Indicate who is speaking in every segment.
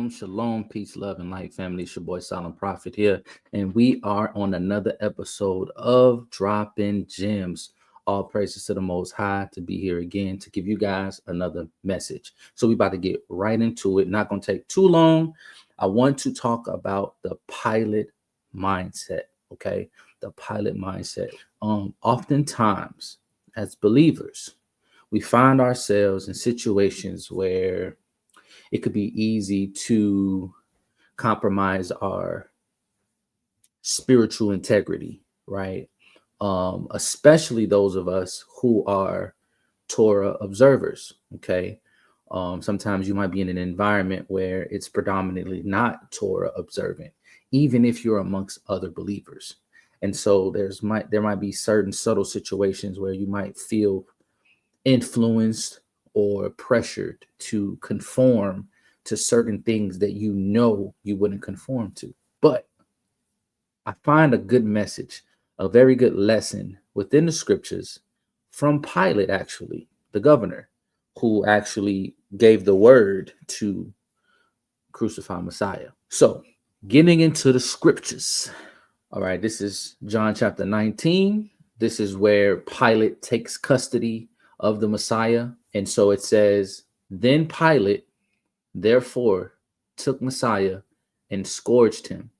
Speaker 1: Shalom, peace, love, and light, family. It's your boy Silent Prophet here, and we are on another episode of Dropping Gems. All praises to the Most High to be here again to give you guys another message. So we about to get right into it. Not going to take too long. I want to talk about the Pilate mindset. Okay, the Pilate mindset. Oftentimes, as believers, we find ourselves in situations where it could be easy to compromise our spiritual integrity, right? Especially those of us who are Torah observers, okay? Sometimes you might be in an environment where it's predominantly not Torah observant, even if you're amongst other believers. And so there might be certain subtle situations where you might feel influenced or pressured to conform to certain things that you know you wouldn't conform to. But I find a good message, a very good lesson within the scriptures from Pilate, actually, the governor, who actually gave the word to crucify Messiah. So, getting into the scriptures. All right, this is John chapter 19. This is where Pilate takes custody of the Messiah. And so it says, then Pilate, therefore, took Messiah and scourged him.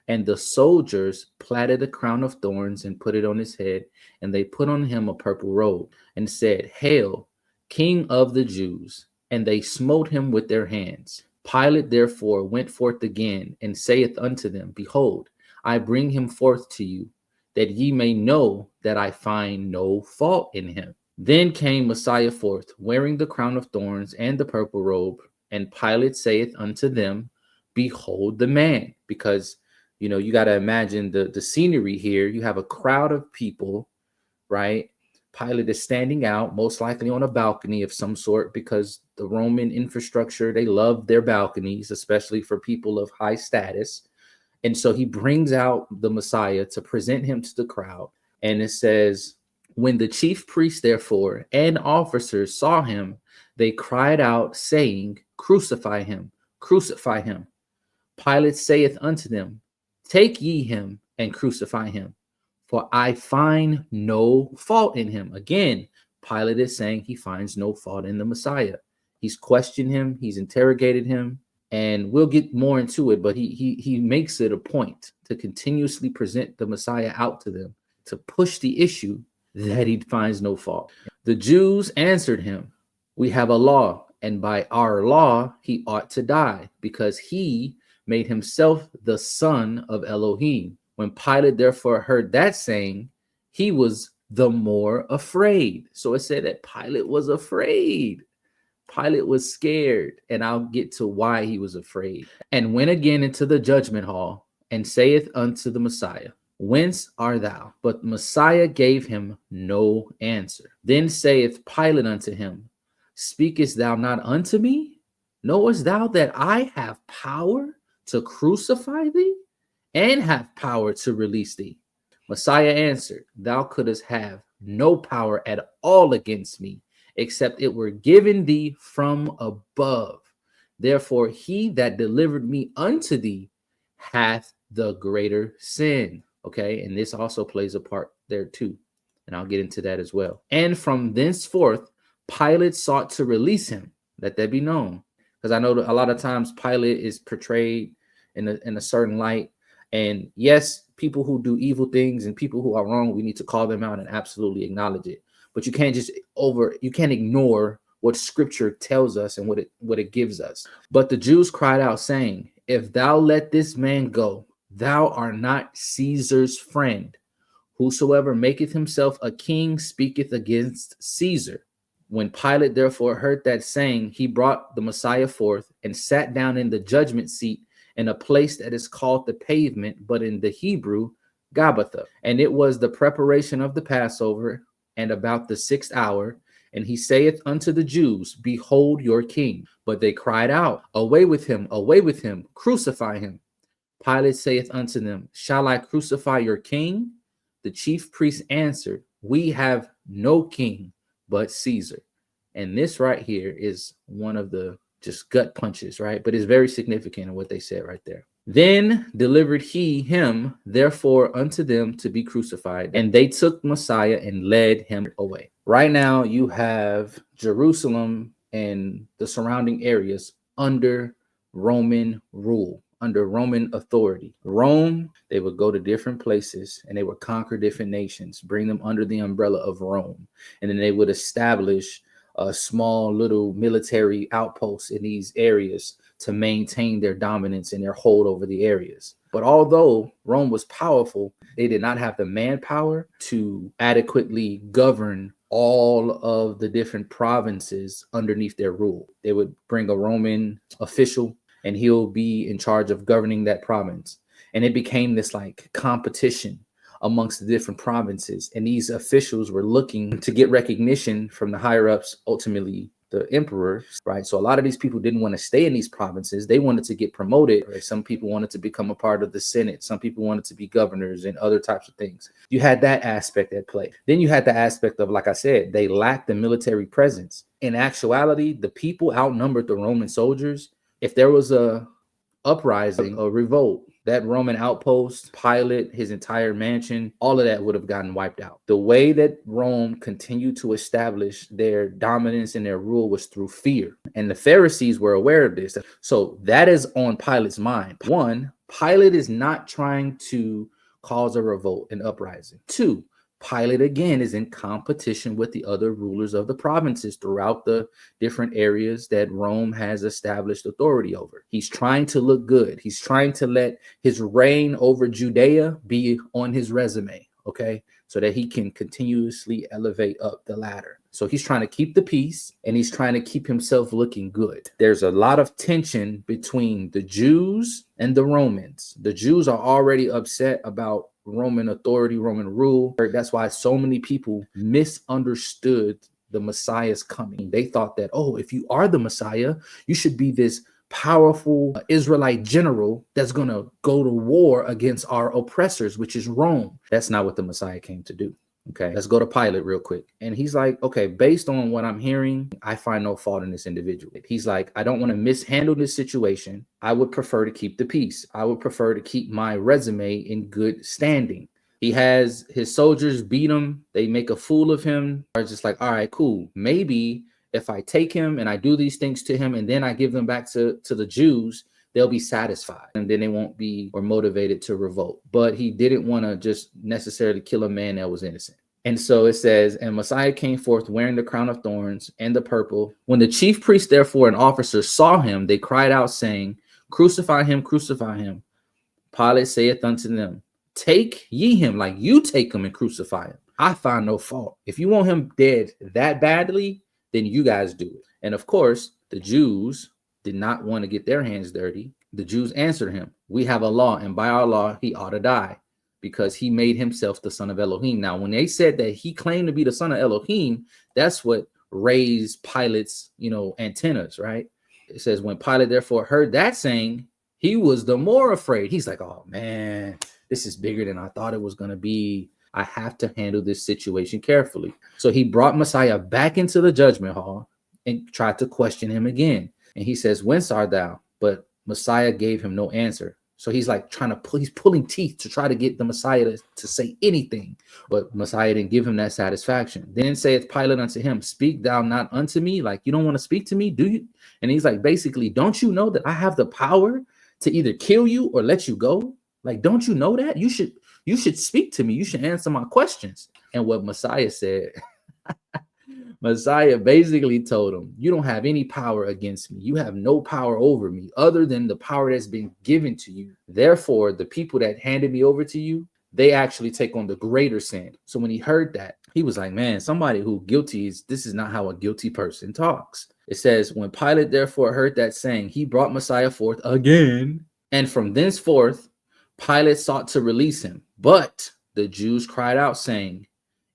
Speaker 1: And the soldiers platted a crown of thorns and put it on his head. And they put on him a purple robe and said, Hail, King of the Jews. And they smote him with their hands. Pilate therefore went forth again and saith unto them, Behold, I bring him forth to you, that ye may know that I find no fault in him. Then came Messiah forth, wearing the crown of thorns and the purple robe. And Pilate saith unto them, Behold the man. Because, you got to imagine the scenery here. You have a crowd of people, right? Pilate is standing out, most likely on a balcony of some sort, because the Roman infrastructure, they love their balconies, especially for people of high status. And so he brings out the Messiah to present him to the crowd. And it says, when the chief priests, therefore, and officers saw him, they cried out, saying, Crucify him, crucify him. Pilate saith unto them, Take ye him and crucify him, for I find no fault in him. Again, Pilate is saying he finds no fault in the Messiah. He's questioned him, he's interrogated him, and we'll get more into it, but he makes it a point to continuously present the Messiah out to them, to push the issue that he finds no fault. The Jews answered him, We have a law, and by our law he ought to die, because he made himself the son of Elohim. When Pilate therefore heard that saying, he was the more afraid. So it said that Pilate was afraid. Pilate was scared, and I'll get to why he was afraid. And went again into the judgment hall, and saith unto the Messiah, Whence art thou? But Messiah gave him no answer. Then saith Pilate unto him, Speakest thou not unto me? Knowest thou that I have power to crucify thee, and have power to release thee? Messiah answered, Thou couldst have no power at all against me, except it were given thee from above. Therefore he that delivered me unto thee hath the greater sin. Okay, and this also plays a part there too, and I'll get into that as well. And from thenceforth Pilate sought to release him, let that be known, because I know that a lot of times Pilate is portrayed in a certain light. And yes, people who do evil things and people who are wrong, we need to call them out and absolutely acknowledge it. But you can't ignore what scripture tells us and what it gives us. But the Jews cried out, saying, If thou let this man go, thou art not Caesar's friend. Whosoever maketh himself a king speaketh against Caesar. When Pilate therefore heard that saying, he brought the Messiah forth and sat down in the judgment seat in a place that is called the pavement, but in the Hebrew, Gabbatha. And it was the preparation of the Passover, and about the 6th hour. And he saith unto the Jews, Behold your king. But they cried out, Away with him, crucify him. Pilate saith unto them, Shall I crucify your king? The chief priests answered, We have no king but Caesar. And this right here is one of the just gut punches, right? But it's very significant in what they said right there. Then delivered he him, therefore, unto them to be crucified. And they took Messiah and led him away. Right now, you have Jerusalem and the surrounding areas under Roman rule, under Roman authority. Rome, they would go to different places and they would conquer different nations, bring them under the umbrella of Rome. And then they would establish a small little military outposts in these areas to maintain their dominance and their hold over the areas. But although Rome was powerful, they did not have the manpower to adequately govern all of the different provinces underneath their rule. They would bring a Roman official and he'll be in charge of governing that province. And it became this like competition amongst the different provinces. And these officials were looking to get recognition from the higher ups, ultimately the emperor, right? So a lot of these people didn't want to stay in these provinces. They wanted to get promoted. Right? Some people wanted to become a part of the Senate. Some people wanted to be governors and other types of things. You had that aspect at play. Then you had the aspect of, like I said, they lacked the military presence. In actuality, the people outnumbered the Roman soldiers. If there was a uprising, a revolt, that Roman outpost, Pilate, his entire mansion, all of that would have gotten wiped out. The way that Rome continued to establish their dominance and their rule was through fear. And the Pharisees were aware of this. So that is on Pilate's mind. One, Pilate is not trying to cause a revolt, an uprising. Two, Pilate again is in competition with the other rulers of the provinces throughout the different areas that Rome has established authority over. He's trying to look good. He's trying to let his reign over Judea be on his resume, okay? So that he can continuously elevate up the ladder. So he's trying to keep the peace and he's trying to keep himself looking good. There's a lot of tension between the Jews and the Romans. The Jews are already upset about Roman authority, Roman rule. That's why so many people misunderstood the Messiah's coming. They thought that, oh, if you are the Messiah, you should be this powerful Israelite general that's going to go to war against our oppressors, which is Rome. That's not what the Messiah came to do. Okay, let's go to Pilate real quick. And he's like, okay, based on what I'm hearing, I find no fault in this individual. He's like, I don't want to mishandle this situation. I would prefer to keep the peace. I would prefer to keep my resume in good standing. He has his soldiers beat him. They make a fool of him. Are just like, all right, cool. Maybe if I take him and I do these things to him and then I give them back to the Jews, they'll be satisfied and then they won't be or motivated to revolt. But he didn't want to just necessarily kill a man that was innocent. And so it says, and Messiah came forth wearing the crown of thorns and the purple. When the chief priests, therefore, and officers saw him, they cried out, saying, crucify him, crucify him. Pilate saith unto them, take ye him, like you take him and crucify him. I find no fault. If you want him dead that badly, then you guys do it. And of course, the Jews did not want to get their hands dirty. The Jews answered him, we have a law, and by our law, he ought to die, because he made himself the son of Elohim. Now, when they said that he claimed to be the son of Elohim, that's what raised Pilate's, antennas, right? It says, when Pilate therefore heard that saying, he was the more afraid. He's like, oh man, this is bigger than I thought it was going to be. I have to handle this situation carefully. So he brought Messiah back into the judgment hall and tried to question him again. And he says, whence art thou? But Messiah gave him no answer. So he's like he's pulling teeth to try to get the Messiah to say anything. But Messiah didn't give him that satisfaction. Then saith Pilate unto him, speak thou not unto me? Like, you don't want to speak to me, do you? And he's like, basically, don't you know that I have the power to either kill you or let you go? Like, don't you know that? You should speak to me. You should answer my questions. And what Messiah said, Messiah basically told him, you don't have any power against me. You have no power over me other than the power that's been given to you. Therefore, the people that handed me over to you, they actually take on the greater sin. So when he heard that, he was like, man, somebody who guilty this is not how a guilty person talks. It says, when Pilate therefore heard that saying, he brought Messiah forth again. And from thenceforth, Pilate sought to release him. But the Jews cried out, saying,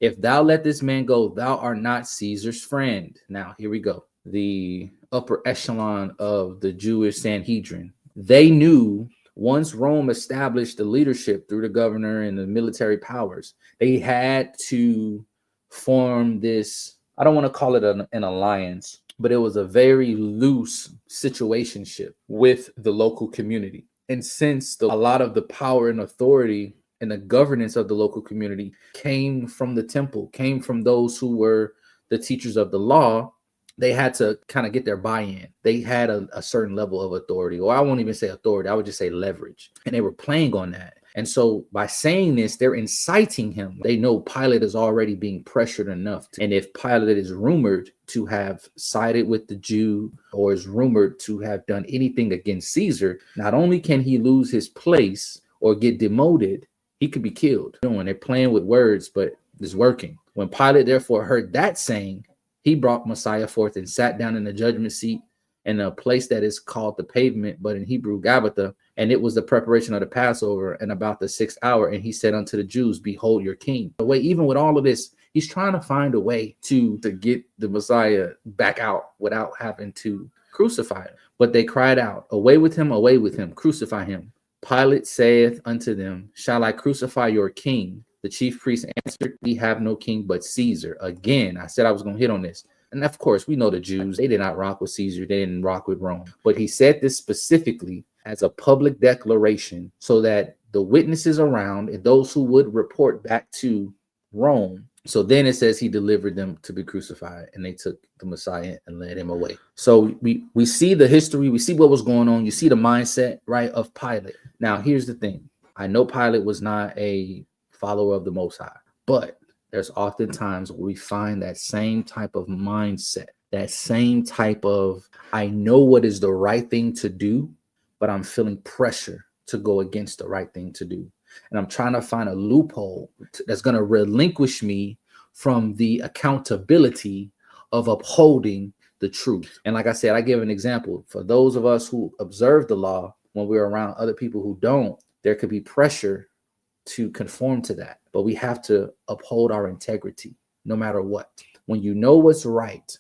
Speaker 1: if thou let this man go, thou art not Caesar's friend. Now, here we go. The upper echelon of the Jewish Sanhedrin. They knew once Rome established the leadership through the governor and the military powers, they had to form this, I don't want to call it an alliance, but it was a very loose situationship with the local community. And since a lot of the power and authority and the governance of the local community came from the temple, came from those who were the teachers of the law, they had to kind of get their buy-in. They had a certain level of authority, or I won't even say authority, I would just say leverage. And they were playing on that. And so by saying this, they're inciting him. They know Pilate is already being pressured enough. And if Pilate is rumored to have sided with the Jew or is rumored to have done anything against Caesar, not only can he lose his place or get demoted, he could be killed. When they're playing with words, but it's working. When Pilate therefore heard that saying, he brought Messiah forth and sat down in the judgment seat in a place that is called the pavement, but in Hebrew, Gabbatha. And it was the preparation of the Passover and about the 6th hour. And he said unto the Jews, behold your king. The way, even with all of this, he's trying to find a way to get the Messiah back out without having to crucify him. But they cried out, away with him, crucify him. Pilate saith unto them, shall I crucify your king? The chief priest answered, we have no king but Caesar. Again, I said I was going to hit on this. And of course, we know the Jews, they did not rock with Caesar. They didn't rock with Rome. But he said this specifically as a public declaration so that the witnesses around and those who would report back to Rome. So then it says he delivered them to be crucified, and they took the Messiah and led him away. So we see the history. We see what was going on. You see the mindset, right, of Pilate. Now, here's the thing. I know Pilate was not a follower of the Most High, but there's oftentimes where we find that same type of mindset, that same type of, I know what is the right thing to do, but I'm feeling pressure to go against the right thing to do. And I'm trying to find a loophole that's going to relinquish me from the accountability of upholding the truth. And like I said, I give an example. For those of us who observe the law, when we're around other people who don't, there could be pressure to conform to that. But we have to uphold our integrity no matter what. When you know what's right,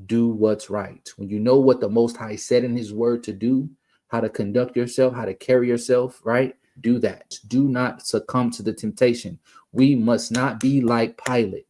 Speaker 1: do what's right. When you know what the Most High said in his word to do, how to conduct yourself, how to carry yourself, right? Do that. Do not succumb to the temptation. We must not be like Pilate.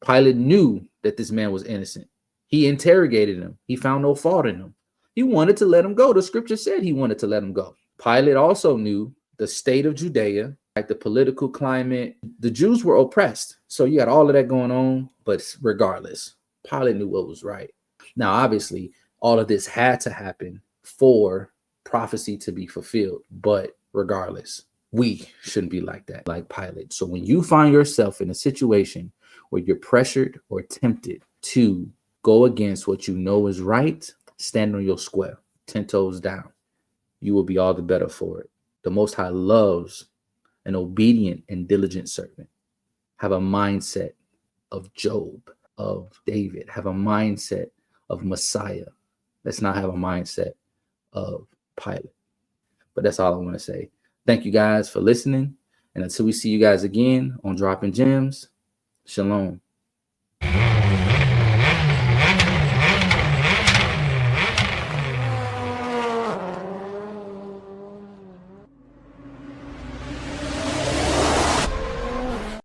Speaker 1: Pilate knew that this man was innocent. He interrogated him. He found no fault in him. He wanted to let him go. The scripture said he wanted to let him go. Pilate also knew the state of Judea, like the political climate. The Jews were oppressed. So you got all of that going on. But regardless, Pilate knew what was right. Now, obviously, all of this had to happen for prophecy to be fulfilled. But regardless, we shouldn't be like that, like Pilate. So when you find yourself in a situation where you're pressured or tempted to go against what you know is right, stand on your square, 10 toes down. You will be all the better for it. The Most High loves an obedient and diligent servant. Have a mindset of Job, of David. Have a mindset of Messiah. Let's not have a mindset of Pilate. But that's all I want to say. Thank you guys for listening. And until we see you guys again on Dropping Gems, shalom.